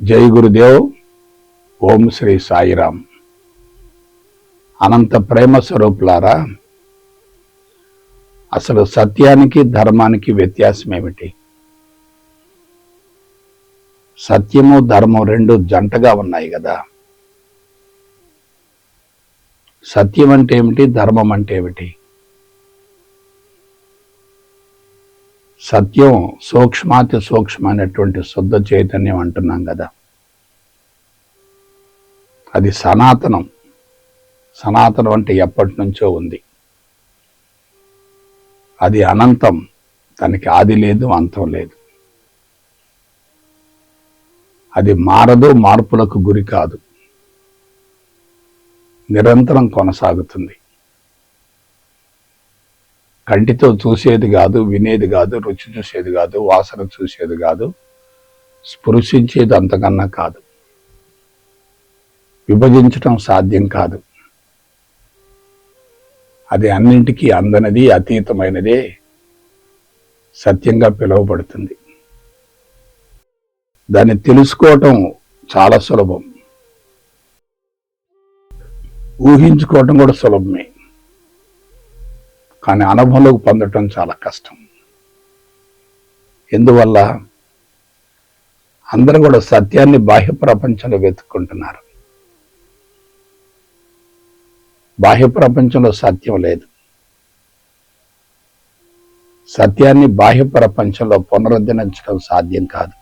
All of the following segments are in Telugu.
జై గురుదేవ్. ఓం శ్రీ సాయిరామ్. అనంత ప్రేమ స్వరూపులారా, అసలు సత్యానికి ధర్మానికి వ్యత్యాసం ఏమిటి? సత్యము ధర్మం రెండు జంటగా ఉన్నాయి కదా. సత్యం అంటే ఏమిటి, ధర్మం అంటే ఏమిటి? సత్యం సూక్ష్మాతి సూక్ష్మమైనటువంటి శుద్ధ చైతన్యం అంటున్నాం కదా. అది సనాతనం. సనాతనం అంటే ఎప్పటి నుంచో ఉంది. అది అనంతం. దానికి ఆది లేదు, అంతం లేదు. అది మారదు, మార్పులకు గురి కాదు. నిరంతరం కొనసాగుతుంది. కంటితో చూసేది కాదు, వినేది కాదు, రుచి చూసేది కాదు, వాసన చూసేది కాదు, స్పృశించేది అంతకన్నా కాదు. విభజించటం సాధ్యం కాదు. అది అన్నింటికీ అందనిది, అతీతమైనదే సత్యంగా పిలువబడుతుంది. దాన్ని తెలుసుకోవటం చాలా సులభం, ఊహించుకోవటం కూడా సులభమే. కానీ అనుభవంలోకి పొందటం చాలా కష్టం. ఎందువల్ల? అందరూ కూడా సత్యాన్ని బాహ్య ప్రపంచంలో వెతుక్కుంటున్నారు. బాహ్య ప్రపంచంలో సత్యం లేదు. సత్యాన్ని బాహ్య ప్రపంచంలో పునరుద్ధరించడం సాధ్యం కాదు.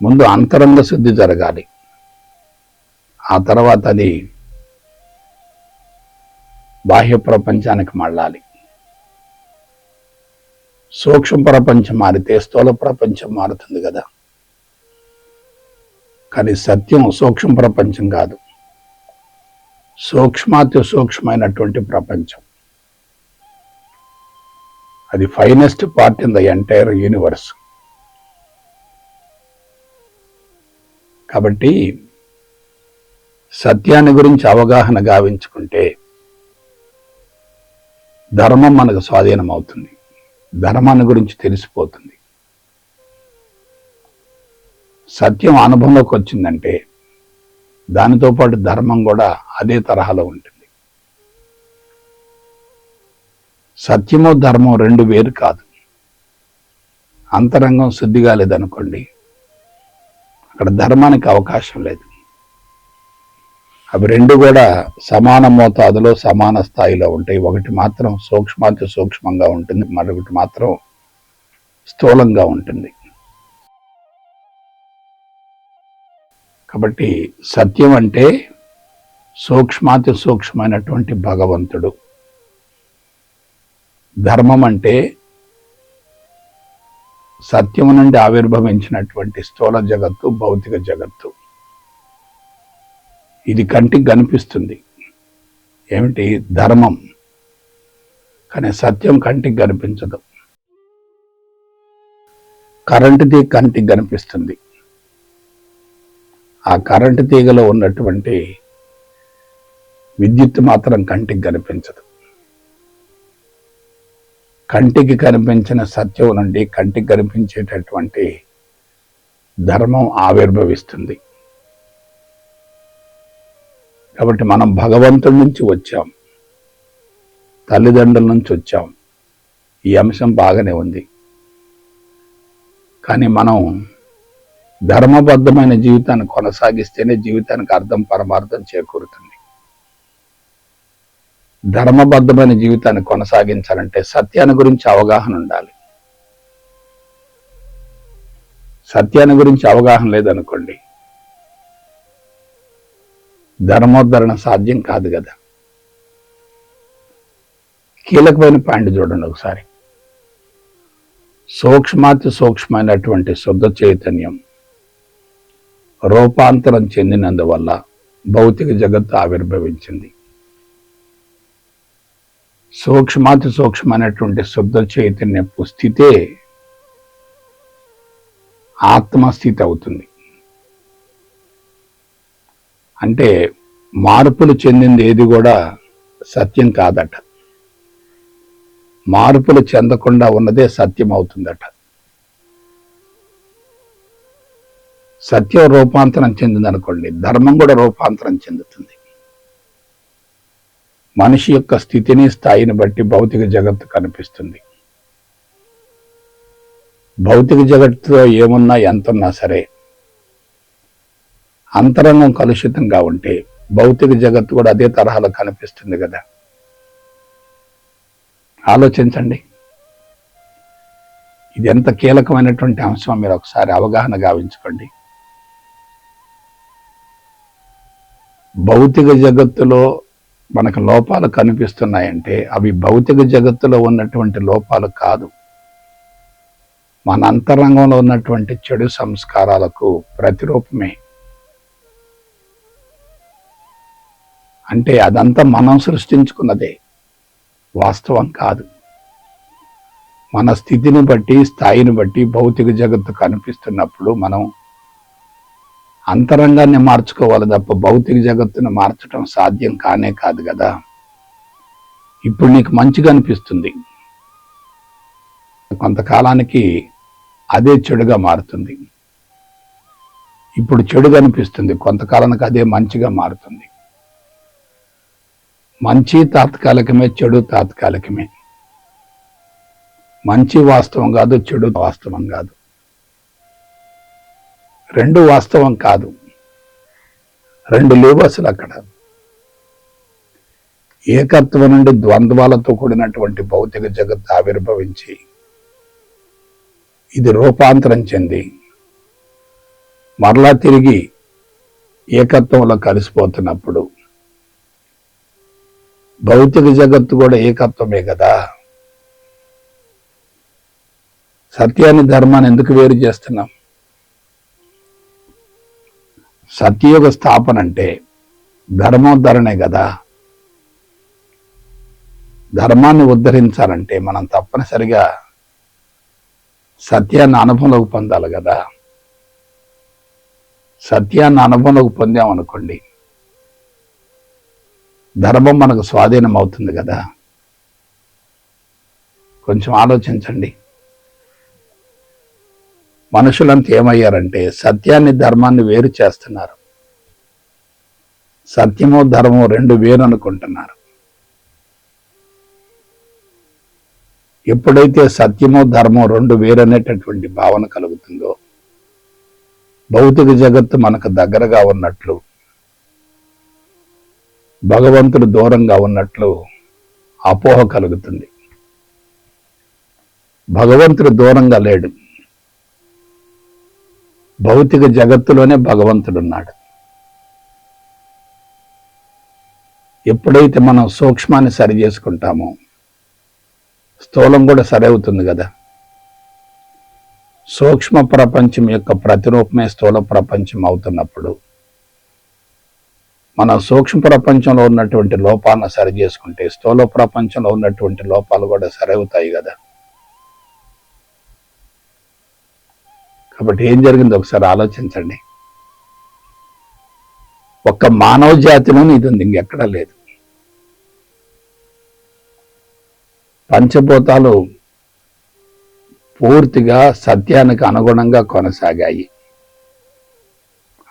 ముందు అంతరంగ శుద్ధి జరగాలి. ఆ తర్వాత అది బాహ్య ప్రపంచానికి మళ్ళాలి. సూక్ష్మ ప్రపంచం మారితే స్థూల ప్రపంచం మారుతుంది కదా. కానీ సత్యం సూక్ష్మ ప్రపంచం కాదు, సూక్ష్మాతి సూక్ష్మమైనటువంటి ప్రపంచం. అది finest part in the entire universe. కాబట్టి సత్యాన్ని గురించి అవగాహన గావించుకుంటే ధర్మం మనకు స్వాధీనం అవుతుంది. ధర్మాన్ని గురించి తెలిసిపోతుంది. సత్యం అనుభవంలోకి వచ్చిందంటే దానితో పాటు ధర్మం కూడా అదే తరహాలో ఉంటుంది. సత్యము ధర్మం రెండు వేరు కాదు. అంతరంగం శుద్ధిగా లేదనుకోండి, అక్కడ ధర్మానికి అవకాశం లేదు. అవి రెండు కూడా సమాన మోతాదులో సమాన స్థాయిలో ఉంటాయి. ఒకటి మాత్రం సూక్ష్మాతి సూక్ష్మంగా ఉంటుంది, మరొకటి మాత్రం స్థూలంగా ఉంటుంది. కాబట్టి సత్యం అంటే సూక్ష్మాతి సూక్ష్మమైనటువంటి భగవంతుడు. ధర్మం అంటే సత్యం నుండి ఆవిర్భవించినటువంటి స్థూల జగత్తు, భౌతిక జగత్తు. ఇది కంటికి కనిపిస్తుంది. ఏమిటి? ధర్మం. కానీ సత్యం కంటికి కనిపించదు. కరెంటు తీగ కంటికి కనిపిస్తుంది. ఆ కరెంటు తీగలో ఉన్నటువంటి విద్యుత్ మాత్రం కంటికి కనిపించదు. కంటికి కనిపించిన సత్యం నుండి కంటికి కనిపించేటటువంటి ధర్మం ఆవిర్భవిస్తుంది. కాబట్టి మనం భగవంతుడి నుంచి వచ్చాం, తల్లిదండ్రుల నుంచి వచ్చాం. ఈ అంశం బాగానే ఉంది. కానీ మనం ధర్మబద్ధమైన జీవితాన్ని కొనసాగిస్తేనే జీవితానికి అర్థం, పరమార్థం చేకూరుతుంది. ధర్మబద్ధమైన జీవితాన్ని కొనసాగించాలంటే సత్యాన్ని గురించి అవగాహన ఉండాలి. సత్యాన్ని గురించి అవగాహన లేదనుకోండి, ధర్మోద్ధరణ సాధ్యం కాదు కదా. కీలకమైన పాయింట్ చూడండి ఒకసారి. సూక్ష్మాతి సూక్ష్మమైనటువంటి శుద్ధ చైతన్యం రూపాంతరం చెందినందువల్ల భౌతిక జగత్తు ఆవిర్భవించింది. సూక్ష్మాతి సూక్ష్మమైనటువంటి శుద్ధ చైతన్యపు స్థితే ఆత్మస్థితి అవుతుంది. అంటే మార్పులు చెందింది ఏది కూడా సత్యం కాదట. మార్పులు చెందకుండా ఉన్నదే సత్యం అవుతుందట. సత్యం రూపాంతరం చెందిందనుకోండి, ధర్మం కూడా రూపాంతరం చెందుతుంది. మనిషి యొక్క స్థితిని, స్థాయిని బట్టి భౌతిక జగత్తు కనిపిస్తుంది. భౌతిక జగత్తులో ఏమున్నా ఎంతున్నా సరే అంతరంగం కలుషితంగా ఉంటే భౌతిక జగత్తు కూడా అదే తరహాలో కనిపిస్తుంది కదా. ఆలోచించండి, ఇది ఎంత కీలకమైనటువంటి అంశం మీరు ఒకసారి అవగాహన గావించుకోండి. భౌతిక జగత్తులో మనకు లోపాలు కనిపిస్తున్నాయంటే అవి భౌతిక జగత్తులో ఉన్నటువంటి లోపాలు కాదు, మన అంతరంగంలో ఉన్నటువంటి చెడు సంస్కారాలకు ప్రతిరూపమే. అంటే అదంతా మనం సృష్టించుకున్నదే, వాస్తవం కాదు. మన స్థితిని బట్టి, స్థాయిని బట్టి భౌతిక జగత్తు కనిపిస్తున్నప్పుడు మనం అంతరంగాన్ని మార్చుకోవాలి తప్ప భౌతిక జగత్తును మార్చడం సాధ్యం కానే కాదు కదా. ఇప్పుడు నీకు మంచిగా అనిపిస్తుంది, కొంతకాలానికి అదే చెడుగా మారుతుంది. ఇప్పుడు చెడుగా అనిపిస్తుంది, కొంతకాలానికి అదే మంచిగా మారుతుంది. మంచి తాత్కాలికమే, చెడు తాత్కాలికమే. మంచి వాస్తవం కాదు, చెడు వాస్తవం కాదు. రెండు వాస్తవం కాదు, రెండు లేవు అసలు అక్కడ. ఏకత్వం నుండి ద్వంద్వాలతో కూడినటువంటి భౌతిక జగత్తు ఆవిర్భవించి ఇది రూపాంతరం చెంది మరలా తిరిగి ఏకత్వంలో కలిసిపోతున్నప్పుడు భౌతిక జగత్తు కూడా ఏకత్వమే కదా. సత్యాన్ని, ధర్మాన్ని ఎందుకు వేరు చేస్తున్నాం? సత్యయుగ స్థాపన అంటే ధర్మోద్ధరణే కదా. ధర్మాన్ని ఉద్ధరించాలంటే మనం తప్పనిసరిగా సత్యాన్ని అనుభవంలోకి పొందాలి కదా. సత్యాన్ని అనుభవంలోకి పొందామనుకోండి, ధర్మం మనకు స్వాధీనం అవుతుంది కదా. కొంచెం ఆలోచించండి. మనుషులంతా ఏమయ్యారంటే సత్యాన్ని, ధర్మాన్ని వేరు చేస్తున్నారు. సత్యము, ధర్మము రెండు వేరు అనుకుంటున్నారు. ఎప్పుడైతే సత్యము, ధర్మం రెండు వేరు అనేటటువంటి భావన కలుగుతుందో భౌతిక జగత్తు మనకు దగ్గరగా ఉన్నట్లు, భగవంతుడు దూరంగా ఉన్నట్లు అపోహ కలుగుతుంది. భగవంతుడు దూరంగా లేడు, భౌతిక జగత్తులోనే భగవంతుడున్నాడు. ఎప్పుడైతే మనం సూక్ష్మాన్ని సరి చేసుకుంటామో స్థూలం కూడా సరి అవుతుంది కదా. సూక్ష్మ ప్రపంచం యొక్క ప్రతిరూపమే స్థూల ప్రపంచం అవుతున్నప్పుడు మన సూక్ష్మ ప్రపంచంలో ఉన్నటువంటి లోపాలను సరి చేసుకుంటే స్థూల ప్రపంచంలో ఉన్నటువంటి లోపాలు కూడా సరవుతాయి కదా. కాబట్టి ఏం జరిగిందో ఒకసారి ఆలోచించండి. ఒక్క మానవ జాతిలోనే ఇది ఉంది, ఇంకెక్కడా లేదు. పంచభూతాలు పూర్తిగా సత్యానికి అనుగుణంగా కొనసాగాయి.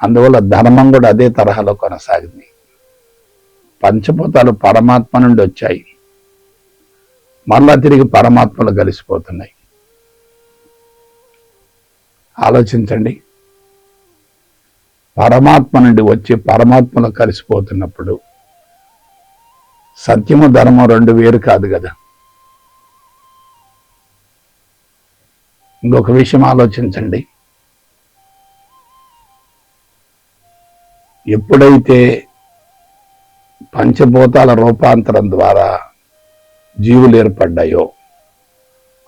అందువల్ల ధర్మం కూడా అదే తరహాలో కొనసాగింది. పంచభూతాలు పరమాత్మ నుండి వచ్చాయి, మళ్ళా తిరిగి పరమాత్మలో కలిసిపోతున్నాయి. ఆలోచించండి. పరమాత్మ నుండి వచ్చి పరమాత్మలో కలిసిపోతున్నప్పుడు సత్యము, ధర్మం రెండు వేరు కాదు కదా. ఇంకొక విషయం ఆలోచించండి. ఎప్పుడైతే పంచభూతాల రూపాంతరం ద్వారా జీవులు ఏర్పడ్డాయో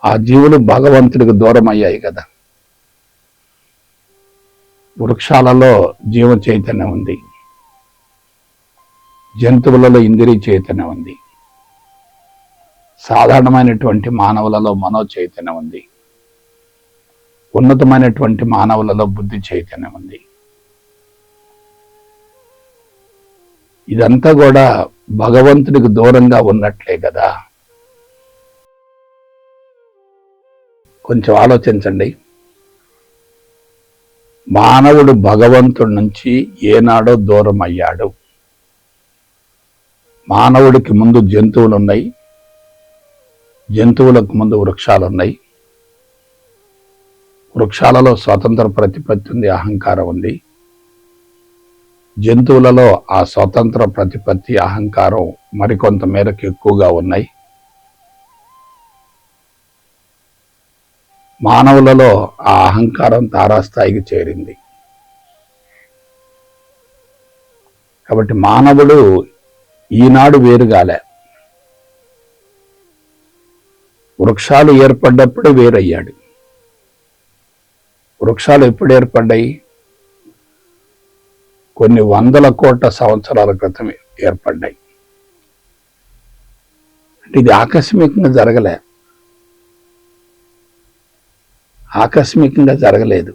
ఆ జీవులు భగవంతుడికి దూరం అయ్యాయి కదా. వృక్షాలలో జీవ చైతన్యం ఉంది, జంతువులలో ఇంద్రియ చైతన్యం ఉంది, సాధారణమైనటువంటి మానవులలో మనో చైతన్యం ఉంది, ఉన్నతమైనటువంటి మానవులలో బుద్ధి చైతన్యం ఉంది. ఇదంతా కూడా భగవంతుడికి దూరంగా ఉన్నట్లే కదా. కొంచెం ఆలోచించండి. మానవుడు భగవంతుడి నుంచి ఏనాడో దూరం అయ్యాడు. మానవుడికి ముందు జంతువులు ఉన్నాయి, జంతువులకు ముందు వృక్షాలు ఉన్నాయి. వృక్షాలలో స్వతంత్ర ప్రతిపత్తి ఉంది, అహంకారం ఉంది. జంతువులలో ఆ స్వతంత్ర ప్రతిపత్తి, అహంకారం మరికొంత మేరకు ఎక్కువగా ఉన్నాయి. మానవులలో ఆ అహంకారం తారాస్థాయికి చేరింది. కాబట్టి మానవుడు ఈనాడు వేరుగాలే. వృక్షాలు ఏర్పడ్డప్పుడే వేరయ్యాడు. వృక్షాలు ఎప్పుడు ఏర్పడ్డాయి? కొన్ని వందల కోట్ల సంవత్సరాల క్రితం ఏర్పడ్డాయి. అంటే ఇది ఆకస్మికంగా జరగలేదు.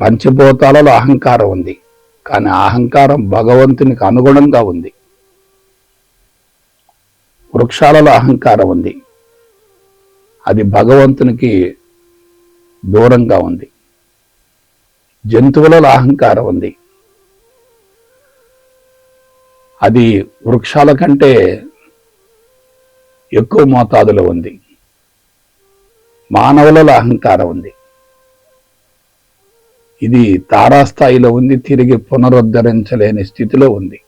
పంచభూతాలలో అహంకారం ఉంది, కానీ ఆ అహంకారం భగవంతునికి అనుగుణంగా ఉంది. వృక్షాలలో అహంకారం ఉంది, అది భగవంతునికి దూరంగా ఉంది. జంతువులలో అహంకారం ఉంది, అది వృక్షాల కంటే ఎక్కువ మోతాదులో ఉంది. మానవులలో అహంకారం ఉంది, ఇది తారాస్థాయిలో ఉంది, తిరిగి పునరుద్ధరించలేని స్థితిలో ఉంది.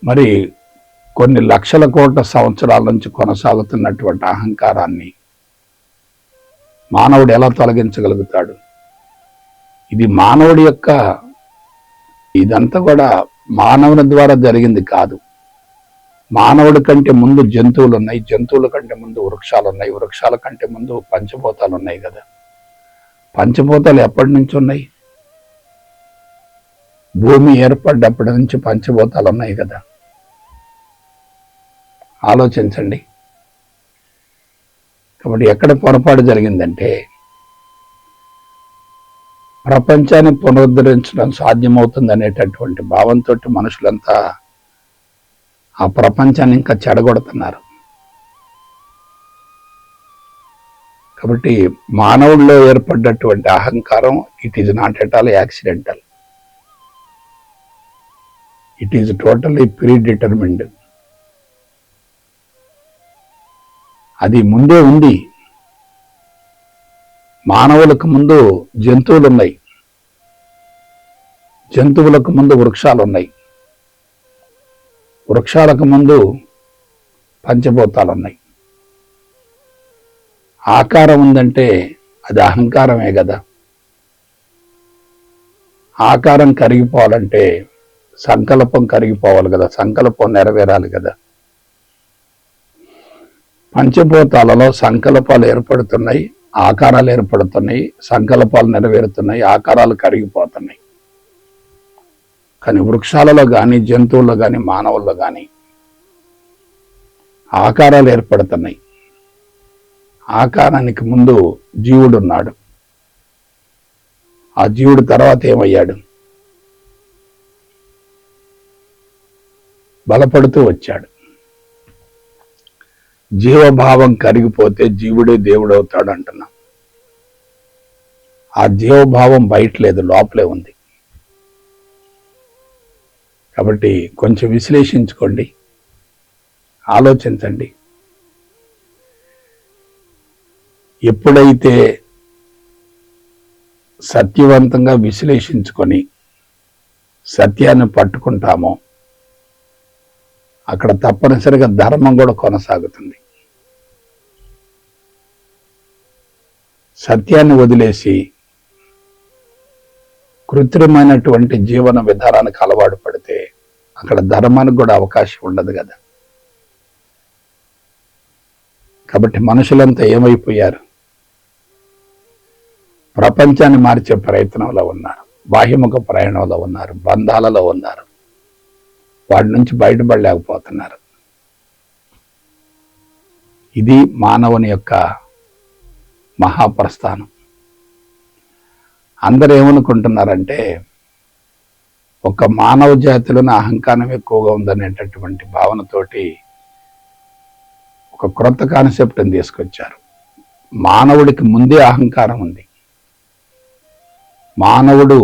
మరి కొన్ని లక్షల కోట్ల సంవత్సరాల నుంచి కొనసాగుతున్నటువంటి అహంకారాన్ని మానవుడు ఎలా తొలగించగలుగుతాడు? ఇది మానవుడి యొక్క, ఇదంతా కూడా మానవుని ద్వారా జరిగింది కాదు. మానవుడి కంటే ముందు జంతువులు ఉన్నాయి, జంతువుల కంటే ముందు వృక్షాలు ఉన్నాయి, వృక్షాల కంటే ముందు పంచభూతాలు ఉన్నాయి కదా. పంచభూతాలు ఎప్పటి నుంచి ఉన్నాయి? భూమి ఏర్పడ్డప్పటి నుంచి పంచభూతాలు ఉన్నాయి కదా. ఆలోచించండి. కాబట్టి ఎక్కడ పొరపాటు జరిగిందంటే, ప్రపంచాన్ని పునరుద్ధరించడం సాధ్యమవుతుంది అనేటటువంటి భావంతో మనుషులంతా ఆ ప్రపంచాన్ని ఇంకా చెడగొడుతున్నారు. కాబట్టి మానవుల్లో ఏర్పడ్డటువంటి అహంకారం, it is not at all accidental, it is totally pre determined. అది ముందే ఉంది. మానవులకు ముందు జంతువులు ఉన్నాయి, జంతువులకు ముందు వృక్షాలు ఉన్నాయి, వృక్షాలకు ముందు పంచభూతాలు ఉన్నాయి. ఆకారం ఉందంటే అది అహంకారమే కదా. ఆకారం కరిగిపోవాలంటే సంకల్పం కరిగిపోవాలి కదా, సంకల్పం నెరవేరాలి కదా. పంచభూతాలలో సంకల్పాలు ఏర్పడుతున్నాయి, ఆకారాలు ఏర్పడుతున్నాయి, సంకల్పాలు నెరవేరుతున్నాయి, ఆకారాలు కరిగిపోతున్నాయి. కానీ వృక్షాలలో కానీ, జంతువుల్లో కానీ, మానవుల్లో కానీ ఆకారాలు ఏర్పడుతున్నాయి. ఆకారానికి ముందు జీవుడు ఉన్నాడు. ఆ జీవుడు తర్వాత ఏమయ్యాడు? బలపడుతూ వచ్చాడు. జీవభావం కరిగిపోతే జీవుడే దేవుడు అవుతాడు అంటున్నాం. ఆ జీవభావం బయట లేదు, లోపలే ఉంది. కాబట్టి కొంచెం విశ్లేషించుకోండి, ఆలోచించండి. ఎప్పుడైతే సత్యవంతంగా విశ్లేషించుకొని సత్యాన్ని పట్టుకుంటామో అక్కడ తప్పనిసరిగా ధర్మం కూడా కొనసాగుతుంది. సత్యాన్ని వదిలేసి కృత్రిమైనటువంటి జీవన విధానానికి అలవాటు పడితే అక్కడ ధర్మానికి కూడా అవకాశం ఉండదు కదా. కాబట్టి మనుషులంతా ఏమైపోయారు? ప్రపంచాన్ని మార్చే ప్రయత్నంలో ఉన్నారు, బాహ్యముఖ ప్రయాణంలో ఉన్నారు, బంధాలలో ఉన్నారు, వాటి నుంచి బయటపడలేకపోతున్నారు. ఇది మానవుని యొక్క మహాప్రస్థానం. అందరూ ఏమనుకుంటున్నారంటే ఒక మానవ జాతిలోని అహంకారం ఎక్కువగా ఉందనేటటువంటి భావనతోటి ఒక క్రొత్త కాన్సెప్ట్ని తీసుకొచ్చారు. మానవుడికి ముందే అహంకారం ఉంది. మానవుడు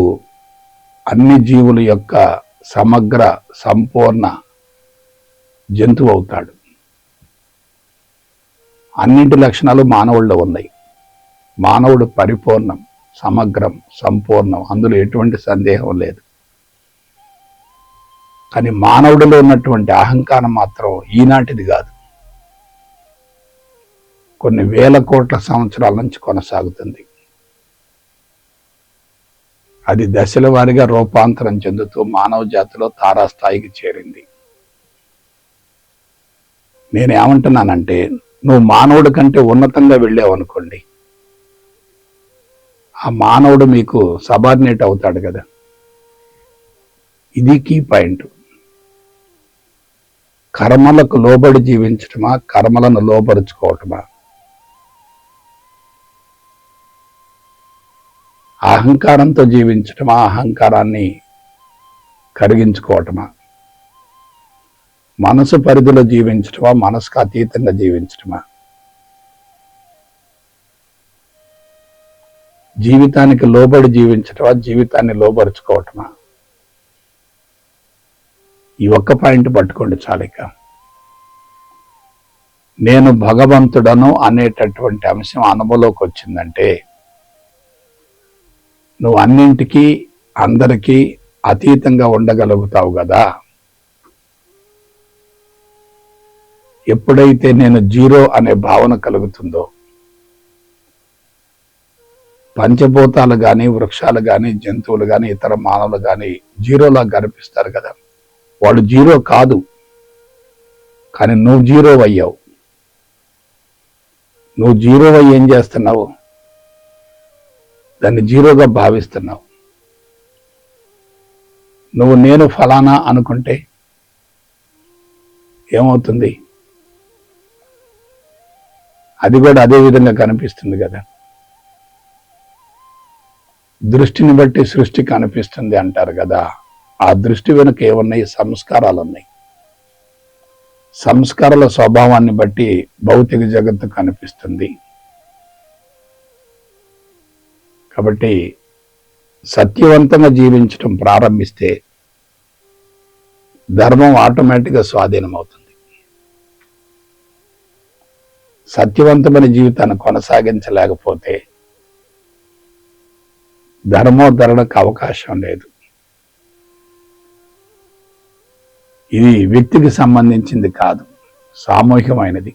అన్ని జీవుల యొక్క సమగ్ర సంపూర్ణ జంతువు అవుతాడు. అన్నింటి లక్షణాలు మానవుల్లో ఉన్నాయి. మానవుడు పరిపూర్ణం, సమగ్రం, సంపూర్ణం, అందులో ఎటువంటి సందేహం లేదు. కానీ మానవుడిలో ఉన్నటువంటి అహంకారం మాత్రం ఈనాటిది కాదు, కొన్ని వేల కోట్ల సంవత్సరాల నుంచి కొనసాగుతుంది. అది దశల వారీగా రూపాంతరం చెందుతూ మానవ జాతిలో తారాస్థాయికి చేరింది. నేనేమంటున్నానంటే, నువ్వు మానవుడి కంటే ఉన్నతంగా వెళ్ళావనుకోండి, ఆ మానవుడు మీకు సబార్డినేట్ అవుతాడు కదా. ఇది కీ పాయింట్. కర్మలకు లోబడి జీవించటమా, కర్మలను లోబరుచుకోవటమా? అహంకారంతో జీవించటమా, అహంకారాన్ని కరిగించుకోవటమా? మనసు పరిధిలో జీవించటమా, మనసుకు అతీతంగా జీవించటమా? జీవితానికి లోబడి జీవించటమా, జీవితాన్ని లోబరుచుకోవటమా? ఈ ఒక్క పాయింట్ పట్టుకోండి చాలిక. నేను భగవంతుడను అనేటటువంటి అంశం అనుభవంలోకి వచ్చిందంటే, నువ్వు అన్నింటికీ అందరికీ అతీతంగా ఉండగలుగుతావు కదా. ఎప్పుడైతే నేను జీరో అనే భావన కలుగుతుందో, పంచభూతాలు కానీ, వృక్షాలు కానీ, జంతువులు కానీ, ఇతర మానవులు కానీ జీరోలా కనిపిస్తారు కదా. వాడు జీరో కాదు, కానీ నువ్వు జీరో అయ్యావు. నువ్వు జీరో అయ్యి ఏం చేస్తున్నావు? దాన్ని జీరోగా భావిస్తున్నావు. నువ్వు నేను ఫలానా అనుకుంటే ఏమవుతుంది? అది కూడా అదే విధంగా కనిపిస్తుంది కదా. దృష్టిని బట్టి సృష్టి కనిపిస్తుంది అంటారు కదా. ఆ దృష్టి వెనుక ఏమున్నాయి? సంస్కారాలు ఉన్నాయి. సంస్కారాల స్వభావాన్ని బట్టి భౌతిక జగత్తు కనిపిస్తుంది. కాబట్టి సత్యవంతంగా జీవించడం ప్రారంభిస్తే ధర్మం ఆటోమేటిక్గా స్వాధీనం అవుతుంది. సత్యవంతమైన జీవితాన్ని కొనసాగించలేకపోతే ధర్మోద్ధరణకు అవకాశం లేదు. ఇది వ్యక్తికి సంబంధించింది కాదు, సామూహికమైనది.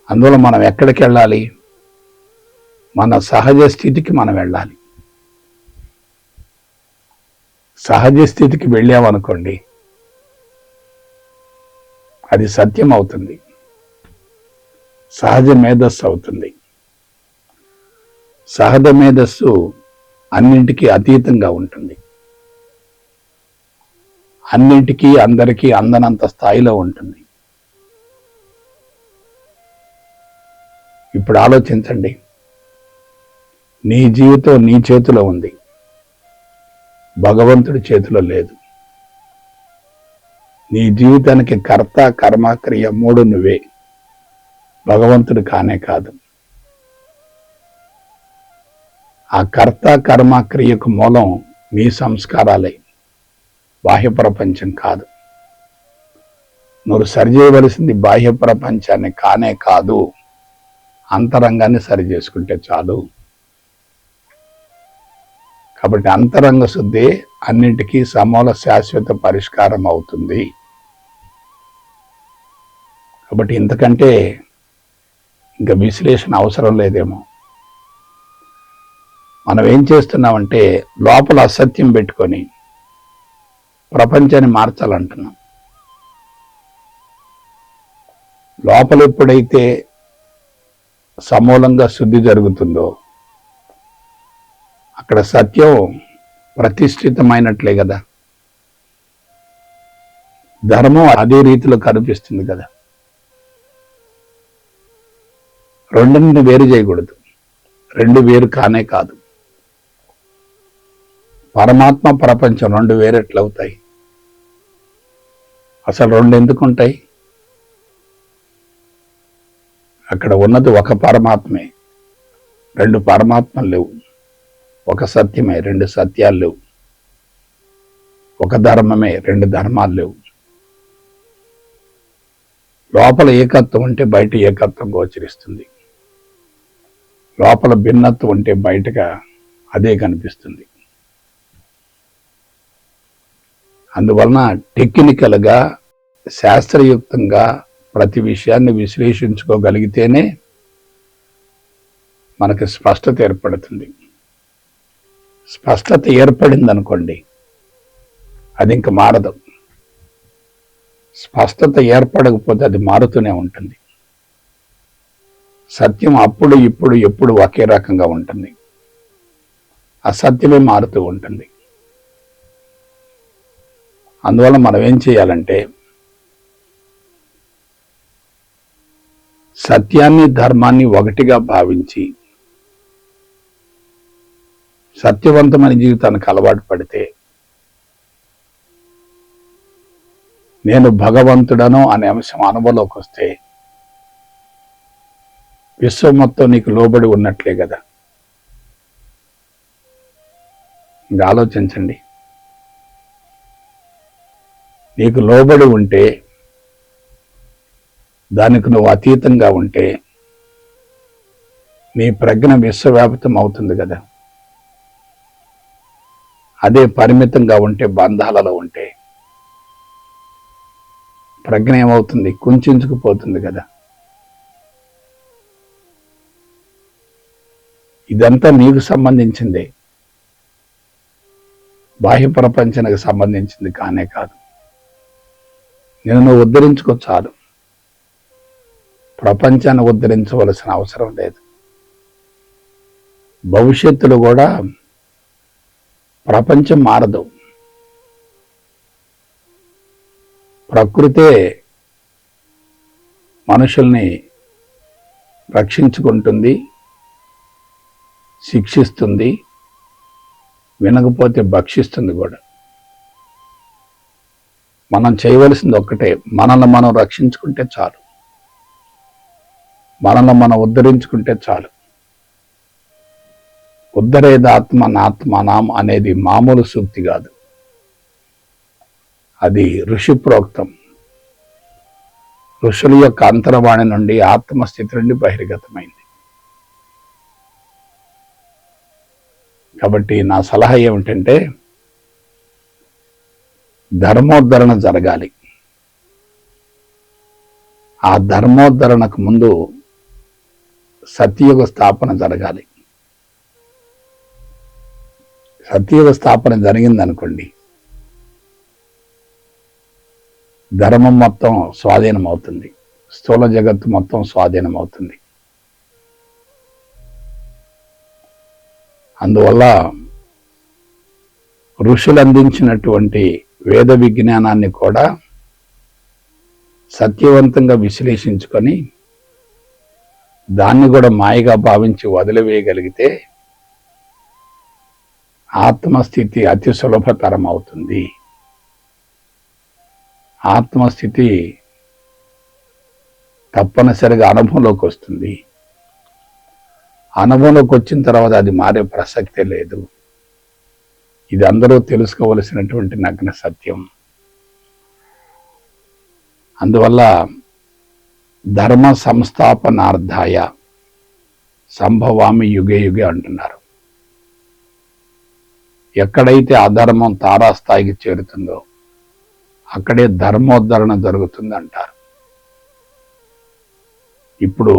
అందువల్ల మనం ఎక్కడికి వెళ్ళాలి? మన సహజ స్థితికి మనం వెళ్ళాలి. సహజ స్థితికి వెళ్ళామనుకోండి, అది సత్యం అవుతుంది, సహజ మేధస్సు అవుతుంది. సహజ మేధస్సు అన్నింటికీ అతీతంగా ఉంటుంది, అన్నింటికీ అందరికీ అందనంత స్థాయిలో ఉంటుంది. ఇప్పుడు ఆలోచించండి, నీ జీవితం నీ చేతిలో ఉంది, భగవంతుడి చేతిలో లేదు. నీ జీవితానికి కర్త, కర్మ, క్రియ మూడు నువ్వే, భగవంతుడు కానే కాదు. ఆ కర్త, కర్మ, క్రియకు మూలం నీ సంస్కారాలే, బాహ్య ప్రపంచం కాదు. నువ్వు సరిచేయవలసింది బాహ్య ప్రపంచాన్ని కానే కాదు, అంతరంగాన్ని సరి చేసుకుంటే చాలు. కాబట్టి అంతరంగ శుద్ధి అన్నింటికీ సమూల శాశ్వత పరిష్కారం అవుతుంది. కాబట్టి ఇంతకంటే ఇంకా విశ్లేషణ అవసరం లేదేమో. మనం ఏం చేస్తున్నామంటే లోపల అసత్యం పెట్టుకొని ప్రపంచాన్ని మార్చాలంటున్నాం. లోపల ఎప్పుడైతే సమూలంగా శుద్ధి జరుగుతుందో అక్కడ సత్యం ప్రతిష్ఠితమైనట్లే కదా. ధర్మం అదే రీతిలో కనిపిస్తుంది కదా. రెండుని వేరు చేయకూడదు, రెండు వేరు కానే కాదు. పరమాత్మ ప్రపంచం రెండు వేరెట్లవుతాయి? అసలు రెండు ఎందుకు ఉంటాయి? అక్కడ ఉన్నది ఒక పరమాత్మే, రెండు పరమాత్మలు లేవు. ఒక సత్యమే, రెండు సత్యాలు లేవు. ఒక ధర్మమే, రెండు ధర్మాలు లేవు. లోపల ఏకత్వం ఉంటే బయట ఏకత్వం గోచరిస్తుంది. లోపల భిన్నత్వం ఉంటే బయటగా అదే కనిపిస్తుంది. అందువలన టెక్నికల్గా, శాస్త్రయుక్తంగా ప్రతి విషయాన్ని విశ్లేషించుకోగలిగితేనే మనకి స్పష్టత ఏర్పడుతుంది. స్పష్టత ఏర్పడిందనుకోండి, అది ఇంక మారదు. స్పష్టత ఏర్పడకపోతే అది మారుతూనే ఉంటుంది. సత్యం అప్పుడు ఇప్పుడు ఎప్పుడు ఒకే రకంగా ఉంటుంది, అసత్యమే మారుతూ ఉంటుంది. అందువల్ల మనం ఏం చేయాలంటే సత్యాన్ని ధర్మాన్ని ఒకటిగా భావించి సత్యవంతమైన జీవితానికి అలవాటు పడితే, నేను భగవంతుడను అనే అంశం అనుభవంలోకి వస్తే విశ్వం మొత్తం నీకు లోబడి ఉన్నట్లే కదా. ఇంకా ఆలోచించండి. నీకు లోబడి ఉంటే, దానికి నువ్వు అతీతంగా ఉంటే నీ ప్రజ్ఞ విశ్వవ్యాప్తం అవుతుంది కదా. అదే పరిమితంగా ఉంటే, బంధాలలో ఉంటే ప్రజ్ఞ ఏమవుతుంది? కుంచుకుపోతుంది కదా. ఇదంతా నీకు సంబంధించిందే, బాహ్య ప్రపంచానికి సంబంధించింది కానే కాదు. నేను నువ్వు ఉద్ధరించుకో చాలు, ప్రపంచాన్ని ఉద్ధరించవలసిన అవసరం లేదు. భవిష్యత్తులో కూడా ప్రపంచం మారదు, ప్రకృతే మనుషుల్ని రక్షించుకుంటుంది, శిక్షిస్తుంది, వినకపోతే భక్షిస్తుంది కూడా. మనం చేయవలసింది ఒక్కటే, మనల్ని మనం రక్షించుకుంటే చాలు, మనల్ని మనం ఉద్ధరించుకుంటే చాలు. ఉద్ధరేదాత్మ నాత్మనాం అనేది మామూలు సూక్తి కాదు, అది ఋషి ప్రోక్తం. ఋషుల యొక్క అంతర్వాణి నుండి, ఆత్మస్థితి నుండి బహిర్గతమైంది. కాబట్టి నా సలహా ఏమిటంటే, ధర్మోద్ధరణ జరగాలి. ఆ ధర్మోద్ధరణకు ముందు సత్యయుగ స్థాపన జరగాలి. సత్యయుగ స్థాపన జరిగిందనుకోండి, ధర్మం మొత్తం స్వాధీనం అవుతుంది, స్థూల జగత్తు మొత్తం స్వాధీనం అవుతుంది. అందువల్ల ఋషులు అందించినటువంటి వేద విజ్ఞానాన్ని కూడా సత్యవంతంగా విశ్లేషించుకొని దాన్ని కూడా మాయగా భావించి వదిలివేయగలిగితే ఆత్మస్థితి అతి సులభతరం అవుతుంది. ఆత్మస్థితి తప్పనిసరిగా అనుభవంలోకి వస్తుంది. అనుభవంలోకి వచ్చిన తర్వాత అది మారే ప్రసక్తే లేదు. ఇది అందరూ తెలుసుకోవలసినటువంటి నగ్న సత్యం. అందువల్ల ధర్మ సంస్థాపనార్థాయ సంభవామి యుగే యుగే అంటున్నారు. ఎక్కడైతే అధర్మం తారాస్థాయికి చేరుతుందో అక్కడే ధర్మోద్ధరణ జరుగుతుంది అంటారు. ఇప్పుడు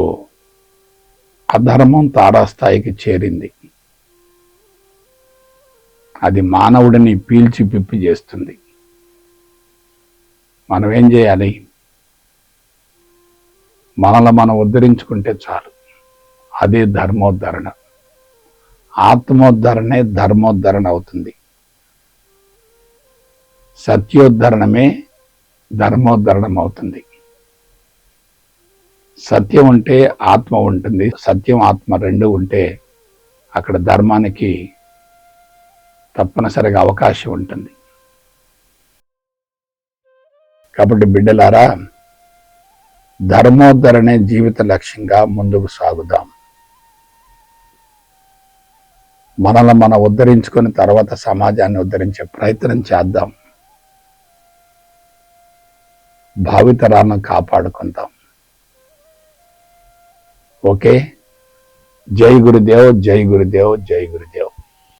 అధర్మం తారాస్థాయికి చేరింది, అది మానవుడిని పీల్చి పిప్పి చేస్తుంది. మనం ఏం చేయాలి? మనల్ని మనం ఉద్ధరించుకుంటే చాలు, అదే ధర్మోద్ధరణ. ఆత్మోద్ధరణే ధర్మోద్ధరణ అవుతుంది. సత్యోద్ధరణమే ధర్మోద్ధరణం అవుతుంది. సత్యం ఉంటే ఆత్మ ఉంటుంది, సత్యం ఆత్మ రెండు ఉంటే అక్కడ ధర్మానికి తప్పనిసరిగా అవకాశం ఉంటుంది. కాబట్టి బిడ్డలారా, ధర్మోద్ధరణే జీవిత లక్ష్యంగా ముందుకు సాగుదాం. మనల్ని మనం ఉద్ధరించుకొని తర్వాత సమాజాన్ని ఉద్ధరించే ప్రయత్నం చేద్దాం. భావితరాలను కాపాడుకుందాం. ఓకే. జై గురుదేవ్, జై గురుదేవ్, జై గురుదేవ్.